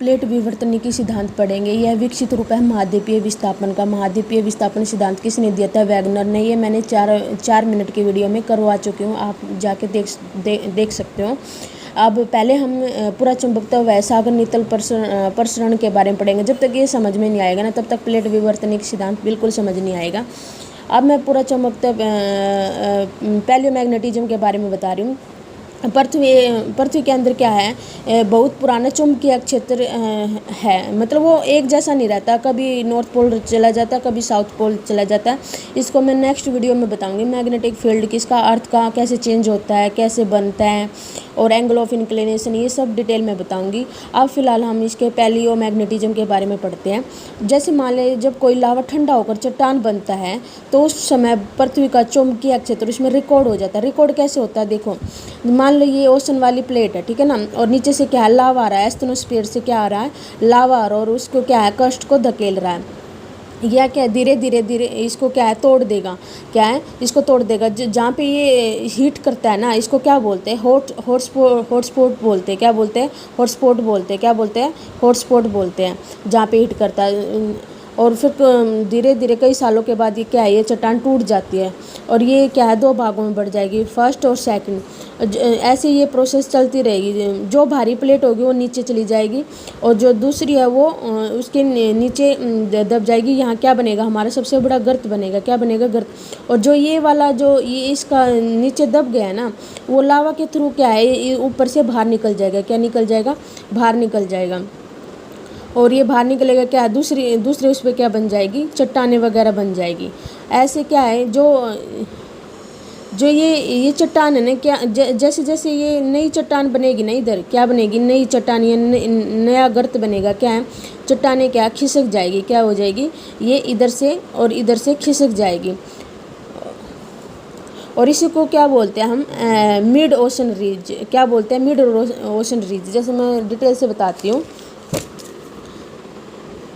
Plate विवर्तनिकी सिद्धांत पढ़ेंगे। यह विकसित रूप है महाद्वीपीय विस्थापन का। महाद्वीपीय विस्थापन सिद्धांत किसने दिया था? वैगनर ने। ये मैंने 4 मिनट की वीडियो में करवा चुकी हूँ, आप जाके देख सकते हो। अब पहले हम पूरा चुंबकत्व व सागर नितल प्रसरण के बारे में पढ़ेंगे। जब तक ये समझ में नहीं आएगा ना, तब तक प्लेट विवर्तनिक सिद्धांत बिल्कुल समझ नहीं आएगा। अब मैं पूरा चुंबकत्व पैलियोमैग्नेटिज्म के बारे में बता रही हूँ। पृथ्वी के अंदर क्या है, बहुत पुराना चुंबकीय क्षेत्र है। मतलब वो एक जैसा नहीं रहता, कभी नॉर्थ पोल चला जाता, कभी साउथ पोल चला जाता। इसको मैं नेक्स्ट वीडियो में बताऊंगी। मैग्नेटिक फील्ड किसका अर्थ का कैसे चेंज होता है, कैसे बनता है, और एंगल ऑफ इंक्लिनेशन, ये सब डिटेल में बताऊंगी। अब फिलहाल हम इसके पैलियोमैग्नेटिज्म के बारे में पढ़ते हैं। जैसे मान लें जब कोई लावा ठंडा होकर चट्टान बनता है तो उस समय पृथ्वी का चुंबकीय क्षेत्र उसमें रिकॉर्ड हो जाता है। रिकॉर्ड कैसे होता है, देखो मान लो ये ओशन वाली प्लेट है, ठीक है ना, और नीचे से क्या है, लावा आ रहा है, एस्टेनोस्फीयर से क्या आ रहा है, लावा आ रहा है, और उसको क्या है, क्रस्ट को धकेल रहा है। या क्या धीरे धीरे इसको क्या है, तोड़ देगा। क्या है, इसको तोड़ देगा। जहाँ पे ये हीट करता है ना, इसको क्या बोलते हैं, हॉटस्पॉट बोलते हैं। क्या बोलते हैं? हॉटस्पॉट बोलते हैं। क्या बोलते हैं? हॉटस्पॉट बोलते हैं, जहाँ पे हीट करता है। और फिर धीरे धीरे कई सालों के बाद ये क्या है, ये चट्टान टूट जाती है और ये क्या है, 2 भागों में बढ़ जाएगी, फर्स्ट और सेकंड। ऐसे ये प्रोसेस चलती रहेगी। जो भारी प्लेट होगी वो नीचे चली जाएगी और जो दूसरी है वो उसके नीचे दब जाएगी। यहाँ क्या बनेगा, हमारा सबसे बड़ा गर्त बनेगा। क्या बनेगा? गर्त। और जो ये वाला जो ये इसका नीचे दब गया है ना, वो लावा के थ्रू क्या है, ऊपर से बाहर निकल जाएगा। क्या निकल जाएगा? बाहर निकल जाएगा। और ये बाहर निकलेगा क्या, दूसरे उस पर क्या बन जाएगी, चट्टानें वगैरह बन जाएगी। ऐसे क्या है, जो ये चट्टान है ना, क्या जैसे जैसे ये नई चट्टान बनेगी ना, इधर क्या बनेगी, नई चट्टान, ये नया गर्त बनेगा। क्या है, चट्टानें क्या खिसक जाएगी। क्या हो जाएगी, ये इधर से और इधर से खिसक जाएगी। और इसी को क्या बोलते हैं हम, मिड ओशन रीज। क्या बोलते हैं? Mid ocean ridge. जैसे मैं डिटेल से बताती हूँ।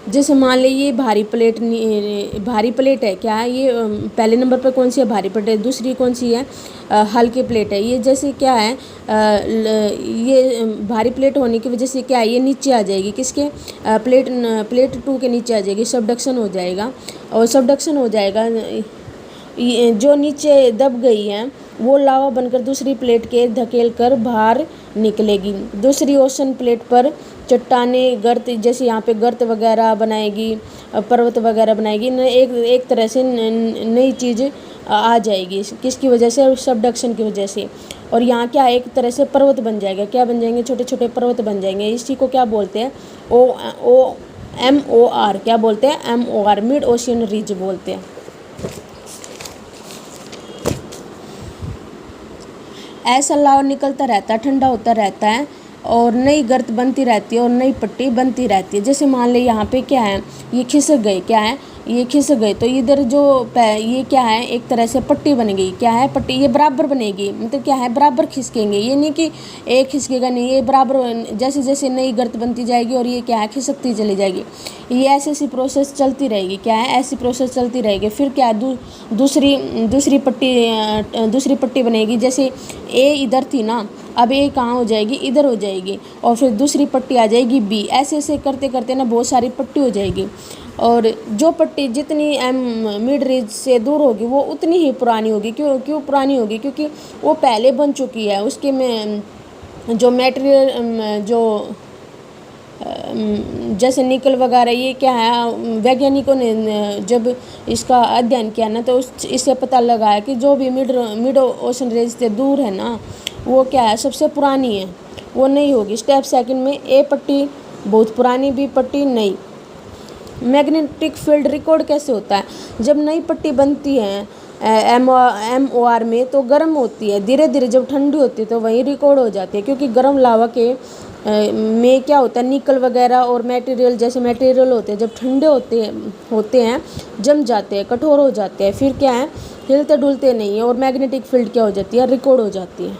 जैसे मान लीजिए ये भारी प्लेट है। क्या है ये, पहले नंबर पर कौन सी है, भारी प्लेट है। दूसरी कौन सी है, हल्की प्लेट है। ये जैसे क्या है, ये भारी प्लेट होने की वजह से क्या है, ये नीचे आ जाएगी। किसके? प्लेट 2 के नीचे आ जाएगी। सबडक्शन हो जाएगा, और सबडक्शन हो जाएगा। जो नीचे दब गई है वो लावा बनकर दूसरी प्लेट के धकेल कर बाहर निकलेगी। दूसरी ओशन प्लेट पर चट्टानें गर्त, जैसे यहाँ पे गर्त वगैरह बनाएगी, पर्वत वगैरह बनाएगी। एक तरह से नई चीज़ आ जाएगी। किसकी वजह से? सबडक्शन की वजह से। और यहाँ क्या, एक तरह से पर्वत बन जाएगा। क्या बन जाएंगे? छोटे छोटे पर्वत बन जाएंगे। इसी को क्या बोलते हैं, MOR। क्या बोलते हैं? MOR, मिड ओशियन रीज बोलते हैं। ऐसा लावा निकलता रहता है, ठंडा होता रहता है, और नई गर्त बनती रहती है और नई पट्टी बनती रहती है। जैसे मान ले यहाँ पे क्या है, ये खिसक गए। क्या है, ये खिसक गए, तो इधर जो ये क्या है, एक तरह से पट्टी बन गई। क्या है, पट्टी, ये बराबर बनेगी। मतलब क्या है, बराबर खिसकेंगे। ये नहीं कि एक खिसकेगा नहीं, ये बराबर, जैसे जैसे नई गर्त बनती जाएगी और ये क्या है, खिसकती चली जाएगी। ये ऐसी प्रोसेस चलती रहेगी। क्या है, ऐसी प्रोसेस चलती रहेगी। फिर क्या है, दूसरी पट्टी बनेगी। जैसे ए इधर थी ना, अब ए कहाँ हो जाएगी, इधर हो जाएगी, और फिर दूसरी पट्टी आ जाएगी बी। ऐसे ऐसे करते करते ना बहुत सारी पट्टी हो जाएगी। और जो पट्टी जितनी मिड रीज से दूर होगी वो उतनी ही पुरानी होगी। क्यों पुरानी होगी? क्योंकि वो पहले बन चुकी है। उसके में जो मटेरियल, जो जैसे निकल वगैरह, ये क्या है, वैज्ञानिकों ने जब इसका अध्ययन किया ना, तो इससे पता लगा है कि जो भी मिड ओशन रेंज से दूर है ना, वो क्या है, सबसे पुरानी है, वो नहीं होगी। स्टेप सेकंड में ए पट्टी बहुत पुरानी, बी पट्टी नई। मैग्नेटिक फील्ड रिकॉर्ड कैसे होता है? जब नई पट्टी बनती है MOR में तो गर्म होती है। धीरे धीरे जब ठंडी होती है तो वहीं रिकॉर्ड हो जाती है, क्योंकि गर्म लावा के में क्या होता है, निकल वगैरह और मटेरियल, जैसे मटेरियल होते हैं, जब ठंडे होते हैं जम जाते हैं, कठोर हो जाते हैं, फिर क्या है, हिलते डुलते नहीं है, और मैग्नेटिक फील्ड क्या हो जाती है, रिकॉर्ड हो जाती है।